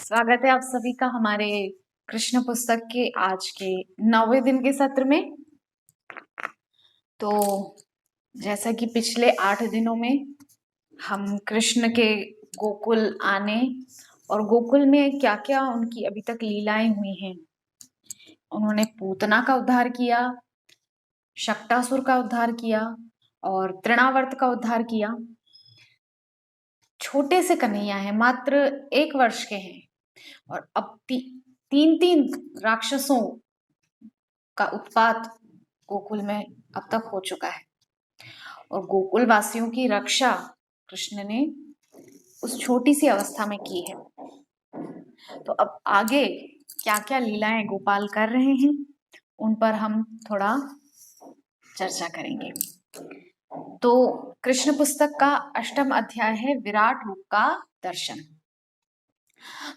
स्वागत है आप सभी का हमारे कृष्ण पुस्तक के आज के 9वें दिन के सत्र में। तो जैसा कि पिछले 8 दिनों में हम कृष्ण के गोकुल आने और गोकुल में क्या क्या उनकी अभी तक लीलाएं हुई हैं। उन्होंने पूतना का उद्धार किया, शक्टासुर का उद्धार किया और तृणावर्त का उद्धार किया। छोटे से कन्हैया हैं, मात्र 1 वर्ष के हैं और अब तीन राक्षसों का उत्पात गोकुल में अब तक हो चुका है और गोकुल वासियों की रक्षा कृष्ण ने उस छोटी सी अवस्था में की है। तो अब आगे क्या क्या लीलाएं गोपाल कर रहे हैं उन पर हम थोड़ा चर्चा करेंगे। तो कृष्ण पुस्तक का 8वां अध्याय है विराट रूप का दर्शन।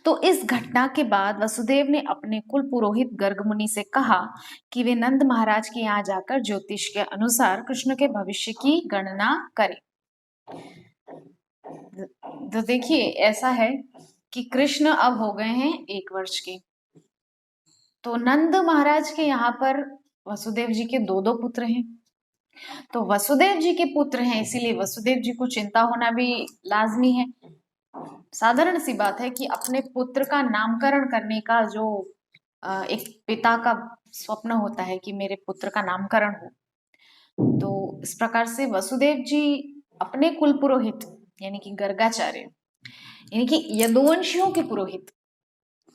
तो इस घटना के बाद वसुदेव ने अपने कुल पुरोहित गर्ग मुनि से कहा कि वे नंद महाराज के यहाँ जाकर ज्योतिष के अनुसार कृष्ण के भविष्य की गणना करें। तो देखिए, ऐसा है कि कृष्ण अब हो गए हैं 1 वर्ष के। तो नंद महाराज के यहाँ पर वसुदेव जी के 2 पुत्र हैं। तो वसुदेव जी के पुत्र हैं, इसीलिए वसुदेव जी को चिंता होना भी लाजमी है। साधारण सी बात है कि अपने पुत्र का नामकरण करने का जो एक पिता का स्वप्न होता है कि मेरे पुत्र का नामकरण हो। तो इस प्रकार से वसुदेव जी अपने कुल पुरोहित यानी कि गर्गाचार्य यानी कि यदुवंशियों के पुरोहित,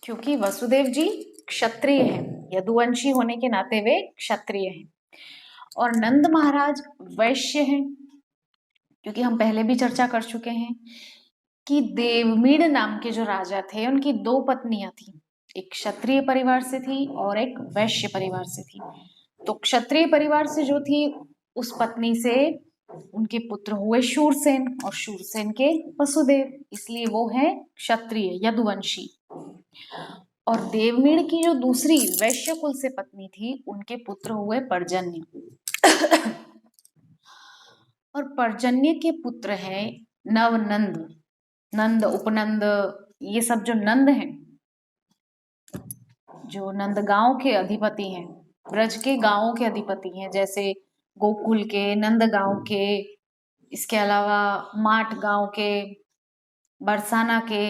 क्योंकि वसुदेव जी क्षत्रिय हैं, यदुवंशी होने के नाते वे क्षत्रिय हैं और नंद महाराज वैश्य हैं, क्योंकि हम पहले भी चर्चा कर चुके हैं कि देवमीड़ नाम के जो राजा थे उनकी 2 पत्नियां थी, एक क्षत्रिय परिवार से थी और एक वैश्य परिवार से थी। तो क्षत्रिय परिवार से जो थी उस पत्नी से उनके पुत्र हुए शूरसेन और शूरसेन के वसुदेव, इसलिए वो है क्षत्रिय यदुवंशी। और देवमीड़ की जो दूसरी वैश्य कुल से पत्नी थी उनके पुत्र हुए पर्जन्य और पर्जन्य के पुत्र हैं नवनंद, नंद, उपनंद, ये सब जो नंद हैं, जो नंद गांव के अधिपति हैं, ब्रज के गांवों के अधिपति हैं, जैसे गोकुल के, नंद गांव के, इसके अलावा माट गांव के, बरसाना के,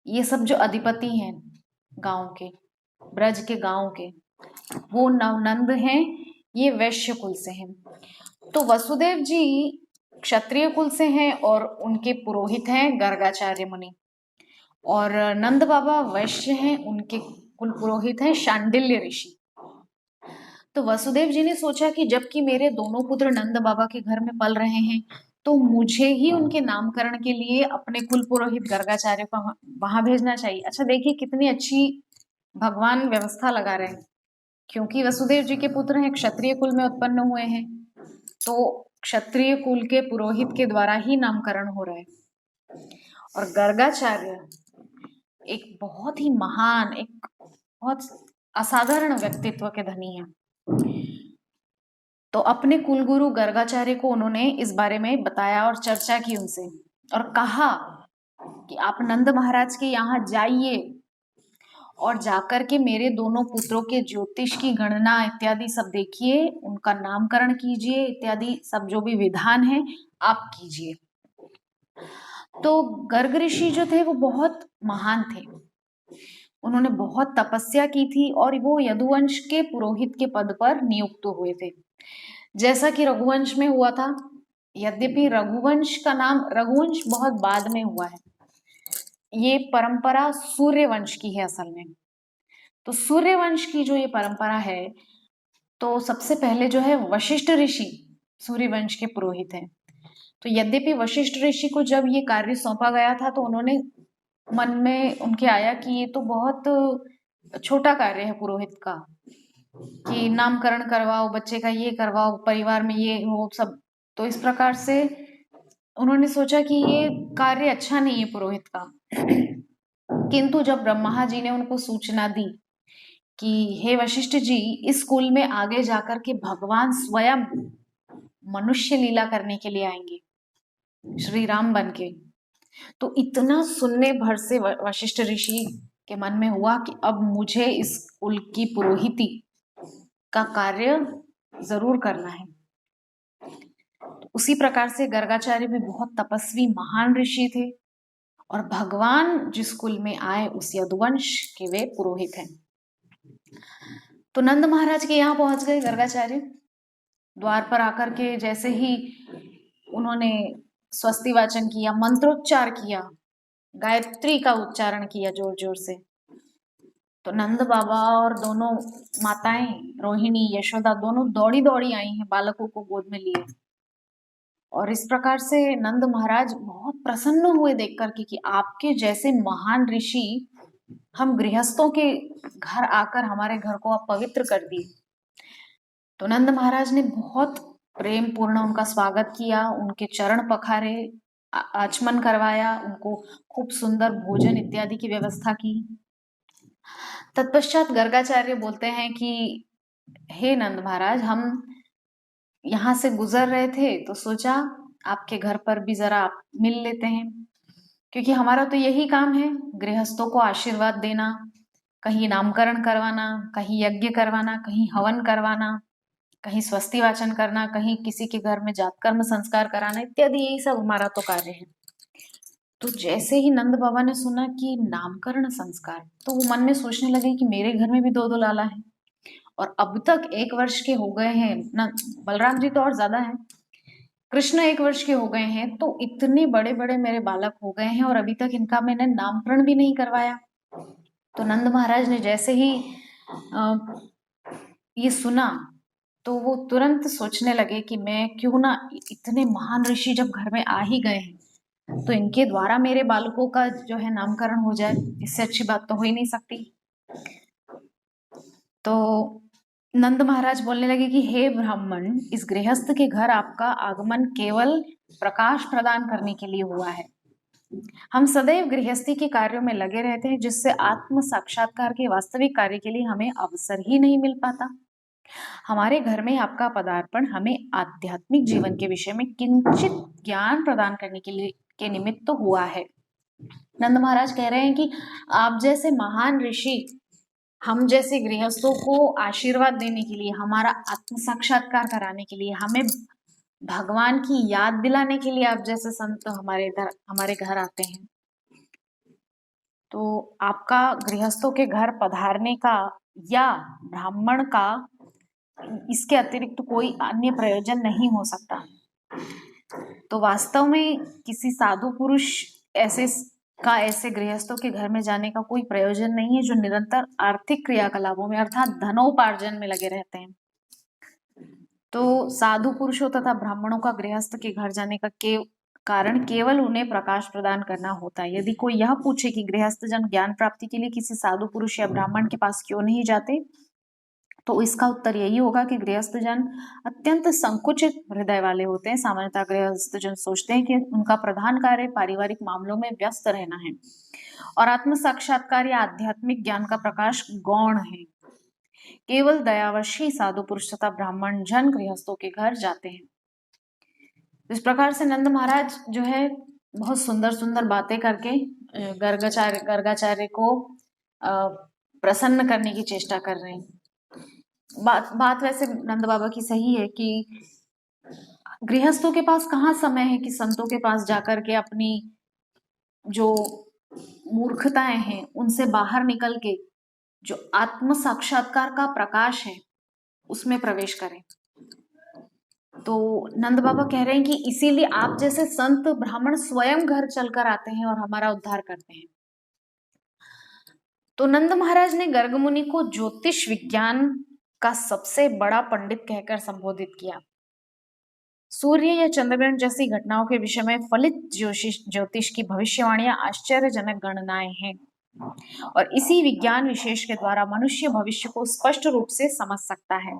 ये सब जो अधिपति हैं गांव के, ब्रज के गांव के, वो नवनंद हैं, ये वैश्य कुल से हैं। तो वसुदेव जी क्षत्रिय कुल से हैं और उनके पुरोहित हैं गर्गाचार्य मुनि, और नंद बाबा वैश्य हैं, उनके कुल पुरोहित हैं शांडिल्य ऋषि। तो वसुदेव जी ने सोचा कि जबकि मेरे दोनों पुत्र नंद बाबा के घर में पल रहे हैं तो मुझे ही उनके नामकरण के लिए अपने कुल पुरोहित गर्गाचार्य को वहां भेजना चाहिए। अच्छा देखिए कितनी अच्छी भगवान व्यवस्था लगा रहे हैं, क्योंकि वसुदेव जी के पुत्र हैं, क्षत्रिय कुल में उत्पन्न हुए हैं, तो क्षत्रिय कुल के पुरोहित के द्वारा ही नामकरण हो रहा है। और गर्गाचार्य एक बहुत ही महान, एक बहुत असाधारण व्यक्तित्व के धनी हैं। तो अपने कुलगुरु गर्गाचार्य को उन्होंने इस बारे में बताया और चर्चा की उनसे और कहा कि आप नंद महाराज के यहाँ जाइए और जाकर के मेरे दोनों पुत्रों के ज्योतिष की गणना इत्यादि सब देखिए, उनका नामकरण कीजिए, इत्यादि सब जो भी विधान है आप कीजिए। तो गर्ग ऋषि जो थे वो बहुत महान थे, उन्होंने बहुत तपस्या की थी और वो यदुवंश के पुरोहित के पद पर नियुक्त हुए थे, जैसा कि रघुवंश में हुआ था। यद्यपि रघुवंश का नाम रघुवंश बहुत बाद में हुआ है, ये परंपरा सूर्यवंश की है असल में। तो सूर्यवंश की जो ये परंपरा है, तो सबसे पहले जो है वशिष्ठ ऋषि सूर्यवंश के पुरोहित हैं। तो यद्यपि वशिष्ठ ऋषि को जब ये कार्य सौंपा गया था तो उन्होंने मन में उनके आया कि ये तो बहुत छोटा कार्य है पुरोहित का, कि नामकरण करवाओ, बच्चे का ये करवाओ, परिवार में ये हो सब। तो इस प्रकार से उन्होंने सोचा कि ये कार्य अच्छा नहीं है पुरोहित का। किंतु जब ब्रह्मा जी ने उनको सूचना दी कि हे वशिष्ठ जी, इस कुल में आगे जाकर के भगवान स्वयं मनुष्य लीला करने के लिए आएंगे, श्री राम बन के, तो इतना सुनने भर से वशिष्ठ ऋषि के मन में हुआ कि अब मुझे इस कुल की पुरोहिती का कार्य जरूर करना है। उसी प्रकार से गर्गाचार्य भी बहुत तपस्वी महान ऋषि थे और भगवान जिस कुल में आए उस यदुवंश के वे पुरोहित हैं। तो नंद महाराज के यहाँ पहुंच गए गर्गाचार्य। द्वार पर आकर के जैसे ही उन्होंने स्वस्ति वाचन किया, मंत्रोच्चार किया, गायत्री का उच्चारण किया जोर जोर से, तो नंद बाबा और दोनों माताएं रोहिणी यशोदा दोनों दौड़ी दौड़ी आई हैं बालकों को गोद में लिए। और इस प्रकार से नंद महाराज बहुत प्रसन्न हुए देख करके कि आपके जैसे महान ऋषि हम गृहस्थों के घर आकर हमारे घर को आप पवित्र कर दिए। तो नंद महाराज ने बहुत प्रेम पूर्ण उनका स्वागत किया, उनके चरण पखारे, आचमन करवाया, उनको खूब सुंदर भोजन इत्यादि की व्यवस्था की। तत्पश्चात गर्गाचार्य बोलते हैं कि हे नंद महाराज, हम यहाँ से गुजर रहे थे तो सोचा आपके घर पर भी जरा आप मिल लेते हैं, क्योंकि हमारा तो यही काम है, गृहस्थों को आशीर्वाद देना, कहीं नामकरण करवाना, कहीं यज्ञ करवाना, कहीं हवन करवाना, कहीं स्वस्ति वाचन करना, कहीं किसी के घर में जातकर्म संस्कार कराना इत्यादि, यही सब हमारा तो कार्य है। तो जैसे ही नंद बाबा ने सुना कि नामकरण संस्कार, तो वो मन में सोचने लगे कि मेरे घर में भी दो दो लाला हैं और अब तक 1 वर्ष के हो गए हैं ना, बलराम जी तो और ज्यादा हैं, कृष्ण 1 वर्ष के हो गए हैं, तो इतने बड़े बड़े मेरे बालक हो गए हैं और अभी तक इनका मैंने नामकरण भी नहीं करवाया। तो नंद महाराज ने जैसे ही ये सुना तो वो तुरंत सोचने लगे कि मैं क्यों ना, इतने महान ऋषि जब घर में आ ही गए हैं तो इनके द्वारा मेरे बालकों का जो है नामकरण हो जाए, इससे अच्छी बात तो हो ही नहीं सकती। तो नंद महाराज बोलने लगे कि हे ब्राह्मण, इस गृहस्थ के घर आपका आगमन केवल प्रकाश प्रदान करने के लिए हुआ है। हम सदैव गृहस्थी के कार्यों में लगे रहते हैं, जिससे आत्म साक्षात्कार के वास्तविक कार्य के लिए हमें अवसर ही नहीं मिल पाता। हमारे घर में आपका पदार्पण हमें आध्यात्मिक जीवन के विषय में किंचित ज्ञान प्रदान करने के लिए के निमित्त तो हुआ है। नंद महाराज कह रहे हैं कि आप जैसे महान ऋषि हम जैसे गृहस्थों को आशीर्वाद देने के लिए, हमारा आत्म साक्षात्कार कराने के लिए, हमें भगवान की याद दिलाने के लिए आप जैसे संत हमारे घर आते हैं। तो आपका गृहस्थों के घर पधारने का या ब्राह्मण का इसके अतिरिक्त कोई अन्य प्रयोजन नहीं हो सकता। तो वास्तव में किसी साधु पुरुष ऐसे गृहस्थों के घर में जाने का कोई प्रयोजन नहीं है, जो निरंतर आर्थिक क्रियाकलापों में अर्थात धनोपार्जन में लगे रहते हैं। तो साधु पुरुषों तथा ब्राह्मणों का गृहस्थ के घर जाने का कारण केवल उन्हें प्रकाश प्रदान करना होता है। यदि कोई यह पूछे कि गृहस्थ जन ज्ञान प्राप्ति के लिए किसी साधु पुरुष या ब्राह्मण के पास क्यों नहीं जाते, तो इसका उत्तर यही होगा कि गृहस्थ जन अत्यंत संकुचित हृदय वाले होते हैं। सामान्यतः गृहस्थ जन सोचते हैं कि उनका प्रधान कार्य पारिवारिक मामलों में व्यस्त रहना है और आत्म साक्षात्कार या आध्यात्मिक ज्ञान का प्रकाश गौण है। केवल दयावश ही साधु पुरुष तथा ब्राह्मण जन गृहस्थों के घर जाते हैं। इस प्रकार से नंद महाराज जो है बहुत सुंदर सुंदर बातें करके गर्गाचार्य को प्रसन्न करने की चेष्टा कर रहे हैं। बात वैसे नंद बाबा की सही है कि गृहस्थों के पास कहाँ समय है कि संतों के पास जाकर के अपनी जो मूर्खताएं हैं उनसे बाहर निकल के जो आत्म साक्षात्कार का प्रकाश है उसमें प्रवेश करें। तो नंद बाबा कह रहे हैं कि इसीलिए आप जैसे संत ब्राह्मण स्वयं घर चलकर आते हैं और हमारा उद्धार करते हैं। तो नंद महाराज ने गर्ग मुनि को ज्योतिष विज्ञान का सबसे बड़ा पंडित कहकर संबोधित किया। सूर्य या चंद्रग्रहण जैसी घटनाओं के विषय में फलित ज्योतिष की भविष्यवाणियां आश्चर्यजनक गणनाएं हैं और इसी विज्ञान विशेष के द्वारा मनुष्य भविष्य को स्पष्ट रूप से समझ सकता है।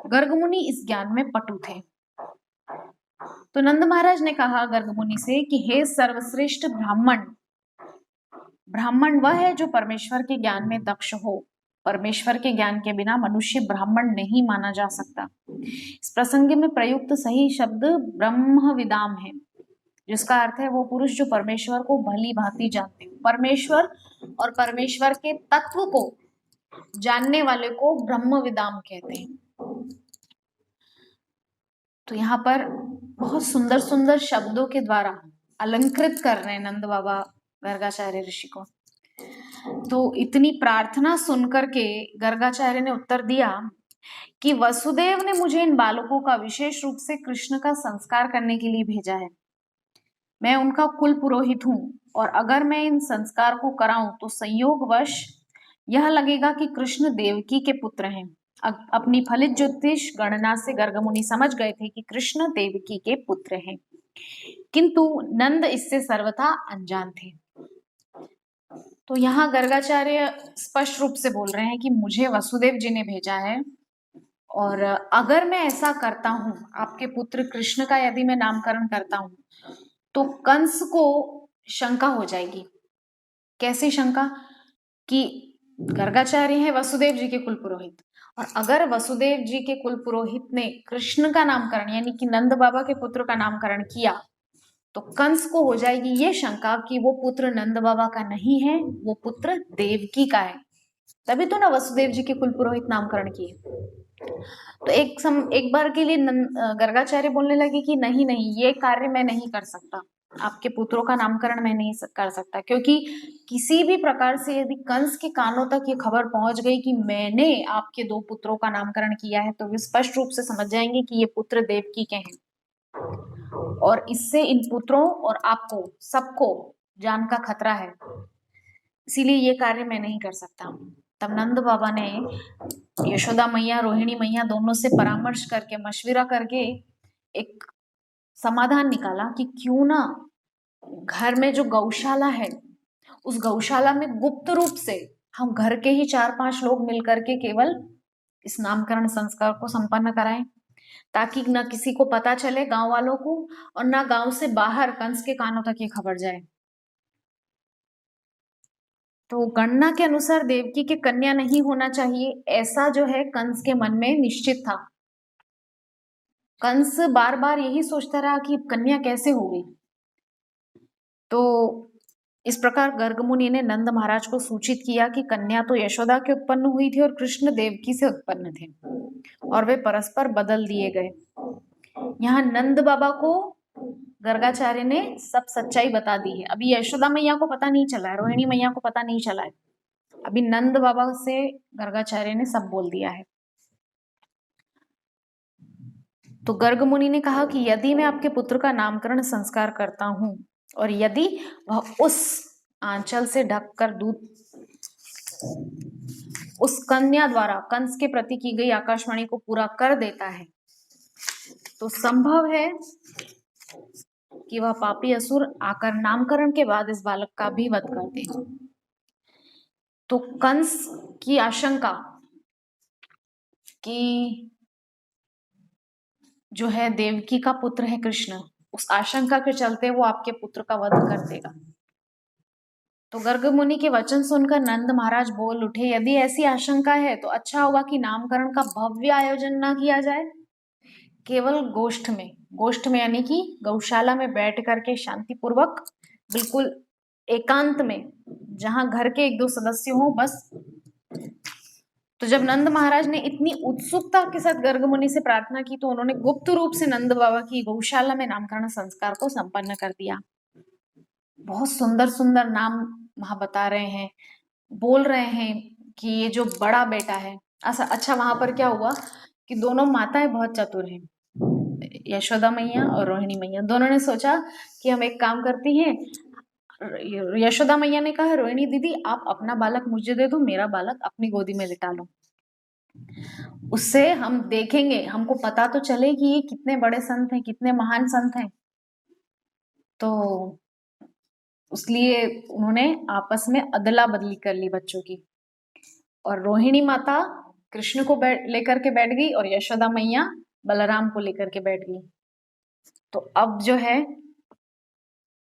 गर्ग मुनि इस ज्ञान में पटु थे। तो नंद महाराज ने कहा गर्ग मुनि से कि हे सर्वश्रेष्ठ ब्राह्मण वह है जो परमेश्वर के ज्ञान में दक्ष हो। परमेश्वर के ज्ञान के बिना मनुष्य ब्राह्मण नहीं माना जा सकता। इस प्रसंग में प्रयुक्त सही शब्द ब्रह्मविदाम है। जिसका अर्थ है वो पुरुष जो परमेश्वर को भली भांति जानते हैं। परमेश्वर और परमेश्वर के तत्व को जानने वाले को ब्रह्मविदाम कहते हैं। तो यहाँ पर बहुत सुंदर सुंदर शब्दों के द्वारा अलंकृत कर रहे हैं नंद बाबा गर्गाचार्य ऋषि को। तो इतनी प्रार्थना सुनकर के गर्गाचार्य ने उत्तर दिया कि वसुदेव ने मुझे इन बालकों का विशेष रूप से कृष्ण का संस्कार करने के लिए भेजा है। मैं उनका कुल पुरोहित हूं और अगर मैं इन संस्कार को कराऊं तो संयोगवश यह लगेगा कि कृष्ण देवकी के पुत्र हैं। अपनी फलित ज्योतिष गणना से गर्गमुनि समझ गए थे कि कृष्ण देवकी के पुत्र हैं, किंतु नंद इससे सर्वथा अनजान थे। तो यहाँ गर्गाचार्य स्पष्ट रूप से बोल रहे हैं कि मुझे वसुदेव जी ने भेजा है और अगर मैं ऐसा करता हूं, आपके पुत्र कृष्ण का यदि मैं नामकरण करता हूं तो कंस को शंका हो जाएगी। कैसी शंका? कि गर्गाचार्य है वसुदेव जी के कुल पुरोहित, और अगर वसुदेव जी के कुल पुरोहित ने कृष्ण का नामकरण यानी कि नंद बाबा के पुत्र का नामकरण किया तो कंस को हो जाएगी ये शंका कि वो पुत्र नंद बाबा का नहीं है, वो पुत्र देवकी का है। तभी तो ना वसुदेव जी के कुल पुरोहित नामकरण किए। तो एक बार के लिए गर्गाचार्य बोलने लगे कि नहीं नहीं, ये कार्य मैं नहीं कर सकता, आपके पुत्रों का नामकरण मैं नहीं कर सकता, क्योंकि किसी भी प्रकार से यदि कंस के कानों तक ये खबर पहुंच गई कि मैंने आपके 2 पुत्रों का नामकरण किया है तो वे स्पष्ट रूप से समझ जाएंगे कि ये पुत्र देवकी के हैं और इससे इन पुत्रों और आपको सबको जान का खतरा है, इसीलिए ये कार्य मैं नहीं कर सकता। तब नंद बाबा ने यशोदा मैया रोहिणी मैया दोनों से परामर्श करके मशविरा करके एक समाधान निकाला कि क्यों ना घर में जो गौशाला है उस गौशाला में गुप्त रूप से हम घर के ही 4-5 लोग मिलकर के केवल इस नामकरण संस्कार को संपन्न कराएं, ताकि न किसी को पता चले गांव वालों को और ना गांव से बाहर कंस के कानों तक ये खबर जाए। तो गणना के अनुसार देवकी के कन्या नहीं होना चाहिए, ऐसा जो है कंस के मन में निश्चित था। कंस बार बार यही सोचता रहा कि कन्या कैसे हो गई। तो इस प्रकार गर्ग मुनि ने नंद महाराज को सूचित किया कि कन्या तो यशोदा के उत्पन्न हुई थी और कृष्ण देवकी से उत्पन्न थे और वे परस्पर बदल दिए गए। यहाँ नंद बाबा को गर्गाचार्य ने सब सच्चाई बता दी है। अभी यशोदा मैया को पता नहीं चला है, रोहिणी मैया को पता नहीं चला है, अभी नंद बाबा से गर्गाचार्य ने सब बोल दिया है। तो गर्ग मुनि ने कहा कि यदि मैं आपके पुत्र का नामकरण संस्कार करता हूं और यदि वह उस आंचल से ढककर दूध उस कन्या द्वारा कंस के प्रति की गई आकाशवाणी को पूरा कर देता है तो संभव है कि वह पापी असुर आकर नामकरण के बाद इस बालक का भी वध कर दे। तो कंस की आशंका कि जो है देवकी का पुत्र है कृष्ण, उस आशंका के चलते वो आपके पुत्र का वध कर देगा। तो गर्ग मुनि के वचन सुनकर नंद महाराज बोल उठे, यदि ऐसी आशंका है तो अच्छा होगा कि नामकरण का भव्य आयोजन ना किया जाए, केवल गोष्ठ में यानी कि गौशाला में बैठ करके शांतिपूर्वक बिल्कुल एकांत में, जहां घर के 1-2 सदस्य हो बस। तो जब नंद महाराज ने इतनी उत्सुकता के साथ गर्ग मुनि से प्रार्थना की तो उन्होंने गुप्त रूप से नंद बाबा की गौशाला में नामकरण संस्कार को संपन्न कर दिया। बहुत सुंदर सुंदर नाम वहां बता रहे हैं, बोल रहे हैं कि ये जो बड़ा बेटा है। अच्छा वहां पर क्या हुआ कि दोनों माताएं बहुत चतुर हैं, यशोदा मैया और रोहिणी मैया। दोनों ने सोचा कि हम एक काम करती हैं, यशोदा मैया ने कहा रोहिणी दीदी आप अपना बालक मुझे दे दो, मेरा बालक अपनी गोदी में लिटा लो, उससे हम देखेंगे, हमको पता तो चले कि ये कितने बड़े संत हैं, कितने महान संत हैं। तो इसलिए उन्होंने आपस में अदला बदली कर ली बच्चों की, और रोहिणी माता कृष्ण को लेकर के बैठ गई और यशोदा मैया बलराम को लेकर के बैठ गई। तो अब जो है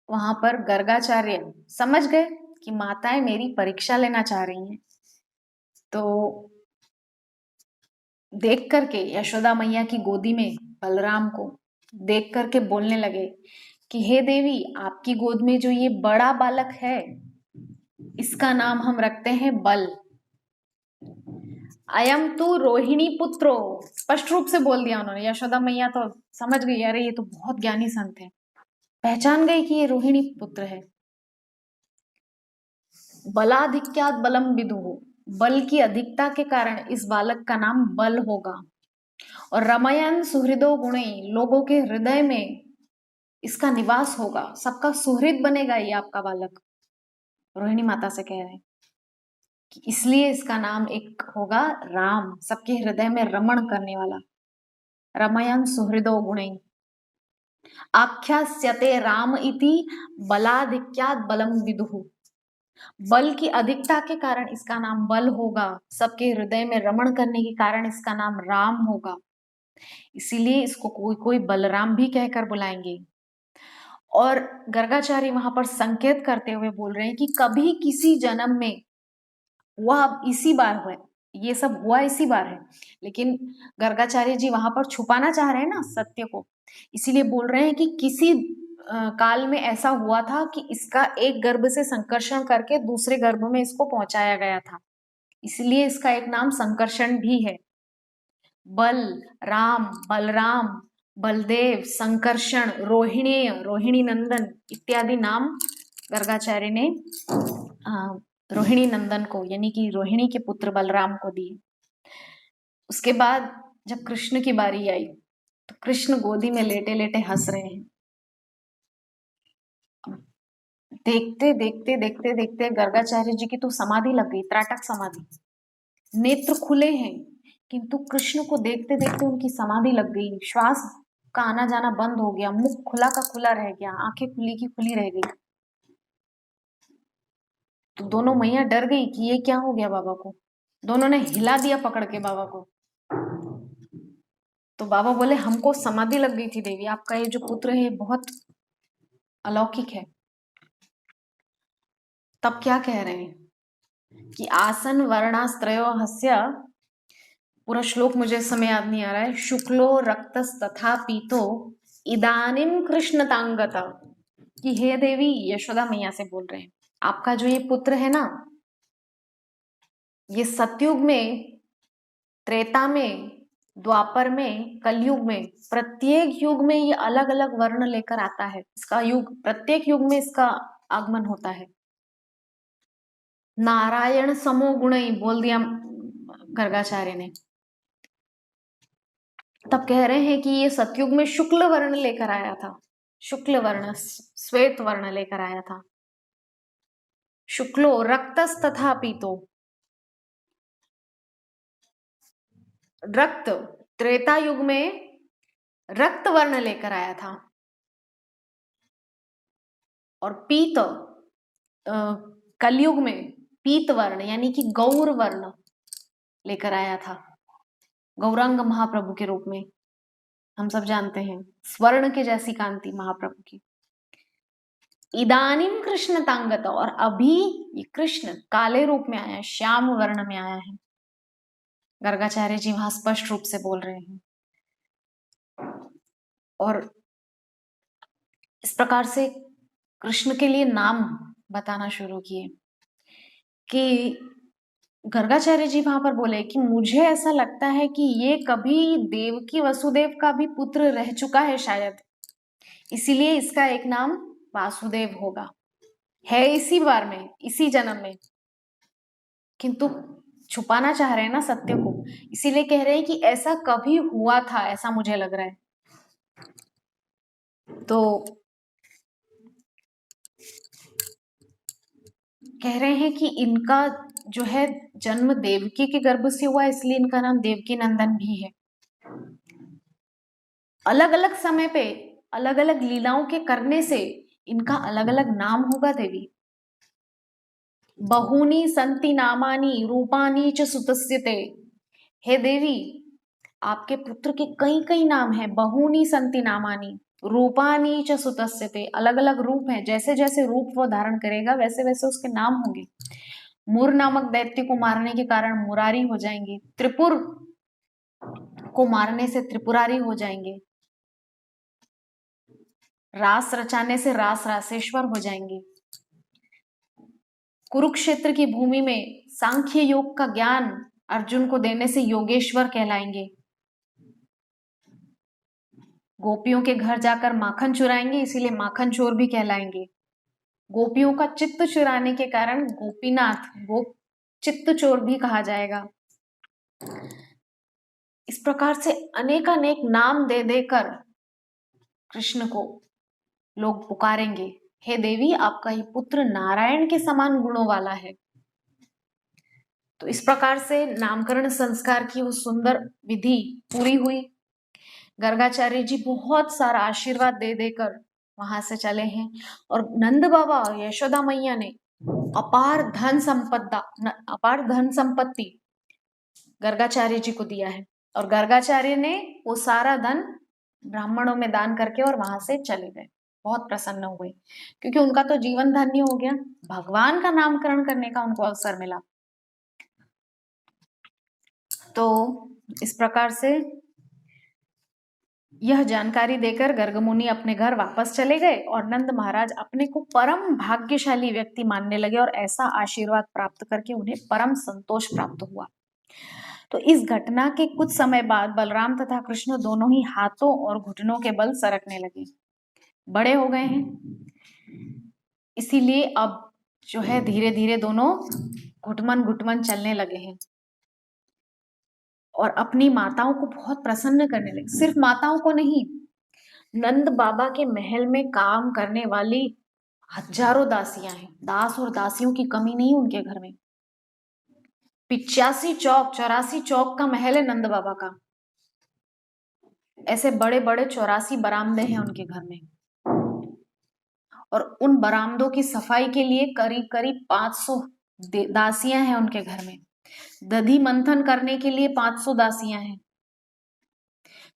वहां पर गर्गाचार्य समझ गए कि माताएं मेरी परीक्षा लेना चाह रही हैं, तो देख करके यशोदा मैया की गोदी में बलराम को देख करके बोलने लगे कि हे देवी, आपकी गोद में जो ये बड़ा बालक है, इसका नाम हम रखते हैं बल। अयम तू रोहिणी पुत्रो, स्पष्ट रूप से बोल दिया उन्होंने। यशोदा मैया तो समझ गई, अरे ये तो बहुत ज्ञानी संत है, पहचान गई कि ये रोहिणी पुत्र है। बलाधिक्यात बलम विदुः, बल की अधिकता के कारण इस बालक का नाम बल होगा। और रमयन सुहृदो गुणे, लोगों के हृदय में इसका निवास होगा, सबका सुहृद बनेगा ये आपका बालक। रोहिणी माता से कह रहे हैं कि इसलिए इसका नाम एक होगा राम, सबके हृदय में रमण करने वाला। रमयन सुहृदो गुणे आख्यास्यते राम इति बलाधिक्यात बलम विदुः, बल की अधिकता के कारण इसका नाम बल होगा, सबके हृदय में रमण करने के कारण इसका नाम राम होगा। इसीलिए इसको कोई कोई बलराम भी कहकर बुलाएंगे। और गर्गाचार्य वहां पर संकेत करते हुए बोल रहे हैं कि कभी किसी जन्म में हुआ, अब इसी बार हुआ, ये सब हुआ इसी बार है, लेकिन गर्गाचार्य जी वहां पर छुपाना चाह रहे हैं ना सत्य को, इसीलिए बोल रहे हैं कि किसी काल में ऐसा हुआ था कि इसका एक गर्भ से संकर्षण करके दूसरे गर्भ में इसको पहुंचाया गया था, इसलिए इसका एक नाम संकर्षण भी है। बल, राम, बलराम, बलदेव, संकर्षण, रोहिणेय, रोहिणी नंदन इत्यादि नाम गर्गाचार्य ने रोहिणी नंदन को, यानी कि रोहिणी के पुत्र बलराम को दिए। उसके बाद जब कृष्ण की बारी आई तो कृष्ण गोदी में लेटे लेटे हंस रहे हैं। देखते देखते देखते देखते गर्गाचार्य जी की तो समाधि लग गई, त्राटक समाधि, नेत्र खुले हैं, किंतु कृष्ण को देखते देखते उनकी समाधि लग गई, श्वास का आना जाना बंद हो गया, मुख खुला का खुला रह गया, आंखें खुली की खुली रह गई। तो दोनों मैया डर गई कि ये क्या हो गया बाबा को, दोनों ने हिला दिया पकड़ के बाबा को। तो बाबा बोले हमको समाधि लग गई थी देवी, आपका ये जो पुत्र है बहुत अलौकिक है। तब क्या कह रहे हैं कि आसन वर्णास्त्रयो हस्य, पूरा श्लोक मुझे समय याद नहीं आ रहा है, शुक्लो रक्तस तथा पीतो इदानिम कृष्ण तांगता, कि हे देवी, यशोदा मैया से बोल रहे हैं आपका जो ये पुत्र है ना, ये सतयुग में, त्रेता में, द्वापर में, कलयुग में, प्रत्येक युग में ये अलग अलग वर्ण लेकर आता है। इसका युग, प्रत्येक युग में इसका आगमन होता है। नारायण समो गुण बोल दिया गर्गाचार्य ने। तब कह रहे हैं कि ये सतयुग में शुक्ल वर्ण लेकर आया था, शुक्ल वर्ण, श्वेत वर्ण लेकर आया था। शुक्लो रक्तस तथा पीतो, रक्त त्रेता युग में रक्त वर्ण लेकर आया था, और पीत कलयुग में पीत वर्ण यानी कि गौर वर्ण लेकर आया था, गौरांग महाप्रभु के रूप में। हम सब जानते हैं स्वर्ण के जैसी कांति महाप्रभु की। इदानिम कृष्ण तांगत, और अभी ये कृष्ण काले रूप में आया है, श्याम वर्ण में आया है। गर्गाचार्य जी वहां स्पष्ट रूप से बोल रहे हैं। और इस प्रकार से कृष्ण के लिए नाम बताना शुरू किए कि गर्गाचार्य जी वहां पर बोले कि मुझे ऐसा लगता है कि ये कभी देवकी वसुदेव का भी पुत्र रह चुका है शायद, इसीलिए इसका एक नाम वासुदेव होगा, है इसी बार में, इसी जन्म में, किंतु छुपाना चाह रहे हैं ना सत्य को, इसीलिए कह रहे हैं कि ऐसा कभी हुआ था, ऐसा मुझे लग रहा है। तो कह रहे हैं कि इनका जो है जन्म देवकी के गर्भ से हुआ, इसलिए इनका नाम देवकी नंदन भी है। अलग अलग समय पे अलग अलग लीलाओं के करने से इनका अलग अलग नाम होगा देवी। बहुनी संति नामानी रूपानी च सुतस्यते, हे देवी, आपके पुत्र के कई कई नाम हैं। बहुनी संति नामानी रूपानी च सुतस्यते, अलग अलग रूप हैं, जैसे जैसे रूप वो धारण करेगा वैसे वैसे उसके नाम होंगे। मुर नामक दैत्य को मारने के कारण मुरारी हो जाएंगे, त्रिपुर को मारने से त्रिपुरारी हो जाएंगे, रास रचाने से रास रासेश्वर हो जाएंगे। कुरुक्षेत्र की भूमि में सांख्य योग का ज्ञान अर्जुन को देने से योगेश्वर कहलाएंगे। गोपियों के घर जाकर माखन चुराएंगे, इसीलिए माखन चोर भी कहलाएंगे। गोपियों का चित्त चुराने के कारण गोपीनाथ, गोप चित्त चोर भी कहा जाएगा। इस प्रकार से अनेकानेक नाम दे देकर कृष्ण को लोग पुकारेंगे, हे देवी आपका ही पुत्र नारायण के समान गुणों वाला है। तो इस प्रकार से नामकरण संस्कार की वो सुंदर विधि पूरी हुई। गर्गाचार्य जी बहुत सारा आशीर्वाद दे देकर वहां से चले हैं और नंद बाबा और यशोदा मैया ने अपार धन संपत्ति गर्गाचार्य जी को दिया है और गर्गाचार्य ने वो सारा धन ब्राह्मणों में दान करके और वहां से चले गए। बहुत प्रसन्न हुए क्योंकि उनका तो जीवन धन्य हो गया, भगवान का नामकरण करने का उनको अवसर मिला। तो इस प्रकार से यह जानकारी देकर गर्ग मुनि अपने घर वापस चले गए और नंद महाराज अपने को परम भाग्यशाली व्यक्ति मानने लगे और ऐसा आशीर्वाद प्राप्त करके उन्हें परम संतोष प्राप्त हुआ। तो इस घटना के कुछ समय बाद बलराम तथा कृष्ण दोनों ही हाथों और घुटनों के बल सरकने लगे, बड़े हो गए हैं, इसीलिए अब जो है धीरे धीरे दोनों घुटमन चलने लगे हैं और अपनी माताओं को बहुत प्रसन्न करने लगे। सिर्फ माताओं को नहीं, नंद बाबा के महल में काम करने वाली हजारों दासियां हैं, दास और दासियों की कमी नहीं उनके घर में। 84 चौक का महल है नंद बाबा का, ऐसे बड़े बड़े 84 बरामदे हैं उनके घर में और उन बरामदों की सफाई के लिए करीब करीब 500 दासियां हैं उनके घर में। दधी मंथन करने के लिए 500 दासियां हैं।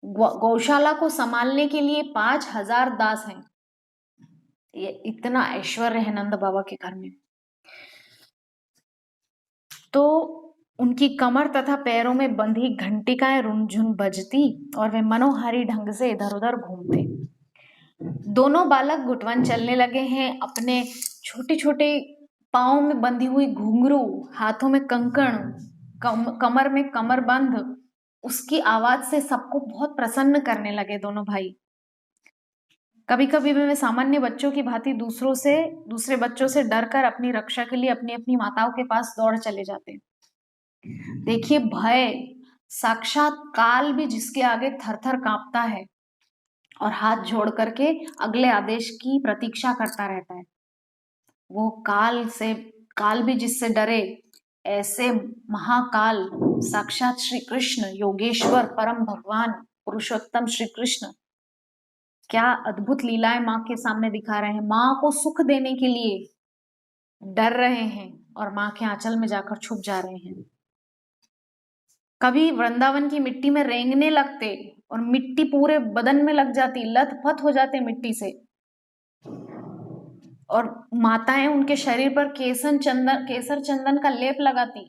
गौशाला को संभालने के लिए 5000 दास हैं। ये इतना ऐश्वर्य है नंद बाबा के घर में। तो उनकी कमर तथा पैरों में बंधी घंटिकाएं रुनझुन बजती और वे मनोहारी ढंग से इधर उधर घूमते। दोनों बालक घुटवन चलने लगे हैं। अपने छोटे छोटे पाँव में बंधी हुई घुंघरू, हाथों में कंकण, कमर में कमरबंद, उसकी आवाज से सबको बहुत प्रसन्न करने लगे दोनों भाई। कभी कभी वे सामान्य बच्चों की भांति दूसरे बच्चों से डरकर अपनी रक्षा के लिए अपनी अपनी माताओं के पास दौड़ चले जाते। देखिए, भय साक्षात काल भी जिसके आगे थर थर कांपता है और हाथ जोड़ करके अगले आदेश की प्रतीक्षा करता रहता है, वो काल भी जिससे डरे, ऐसे महाकाल साक्षात श्री कृष्ण, योगेश्वर, परम भगवान, पुरुषोत्तम श्री कृष्ण क्या अद्भुत लीलाएं माँ के सामने दिखा रहे हैं। माँ को सुख देने के लिए डर रहे हैं और माँ के आंचल में जाकर छुप जा रहे हैं। कभी वृंदावन की मिट्टी में रेंगने लगते और मिट्टी पूरे बदन में लग जाती, लथपथ हो जाते मिट्टी से, और माताएं उनके शरीर पर केसर चंदन का लेप लगाती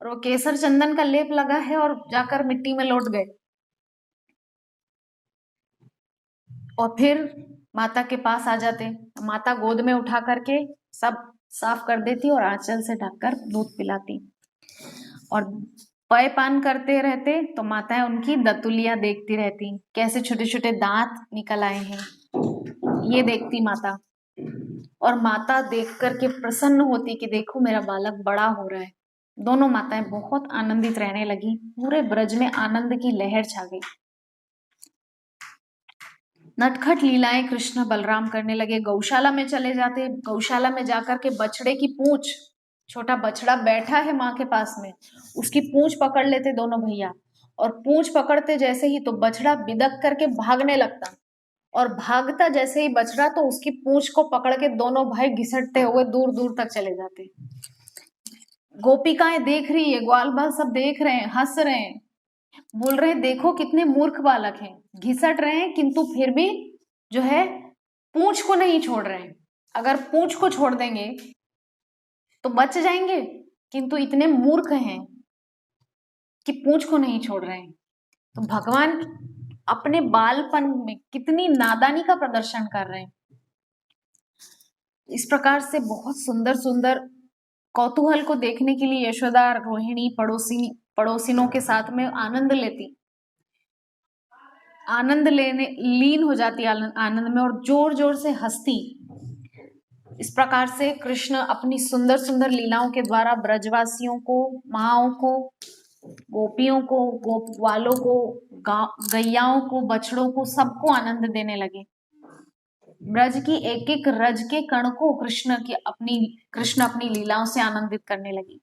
और वो केसर चंदन का लेप लगा है और जाकर मिट्टी में लौट गए और फिर माता के पास आ जाते। माता गोद में उठा करके सब साफ कर देती और आंचल से ढककर दूध पिलाती और पय पान करते रहते तो माताएं उनकी दतुलियां देखती रहती, कैसे छोटे छोटे दांत निकल आए हैं, ये देखती माता। और माता देख करके प्रसन्न होती कि देखो मेरा बालक बड़ा हो रहा है। दोनों माताएं बहुत आनंदित रहने लगी। पूरे ब्रज में आनंद की लहर छा गई। नटखट लीलाएं कृष्ण बलराम करने लगे। गौशाला में चले जाते, गौशाला में जाकर के बछड़े की पूंछ, छोटा बछड़ा बैठा है माँ के पास में, उसकी पूंछ पकड़ लेते दोनों भैया और पूंछ पकड़ते जैसे ही तो बछड़ा बिदक करके भागने लगता और भागता जैसे ही बछड़ा तो उसकी पूंछ को पकड़ के दोनों भाई घिसटते हुए दूर दूर तक चले जाते। गोपिकाएं देख रही है, ग्वाल बाल सब देख रहे हैं, हंस रहे हैं, बोल रहे हैं देखो कितने मूर्ख बालक हैं, घिसट रहे हैं किंतु फिर भी जो है पूंछ को नहीं छोड़ रहे हैं। अगर पूंछ को छोड़ देंगे तो बच जाएंगे, किंतु इतने मूर्ख हैं कि पूंछ को नहीं छोड़ रहे हैं। तो भगवान अपने बालपन में कितनी नादानी का प्रदर्शन कर रहे हैं। इस प्रकार से बहुत सुंदर सुंदर कौतूहल को देखने के लिए यशोदा रोहिणी पड़ोसिनों के साथ में आनंद लेने लीन हो जाती आनंद में और जोर जोर से हंसती। इस प्रकार से कृष्ण अपनी सुंदर सुंदर लीलाओं के द्वारा ब्रजवासियों को, माओं को, गोपियों को, गोपवालों को, गैयाओं को, बछड़ों को, सबको आनंद देने लगे। ब्रज की एक एक रज के कण को कृष्ण अपनी लीलाओं से आनंदित करने लगी।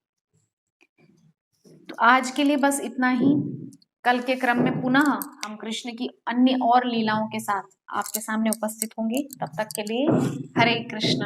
तो आज के लिए बस इतना ही। कल के क्रम में पुनः हम कृष्ण की अन्य और लीलाओं के साथ आपके सामने उपस्थित होंगे। तब तक के लिए हरे कृष्ण।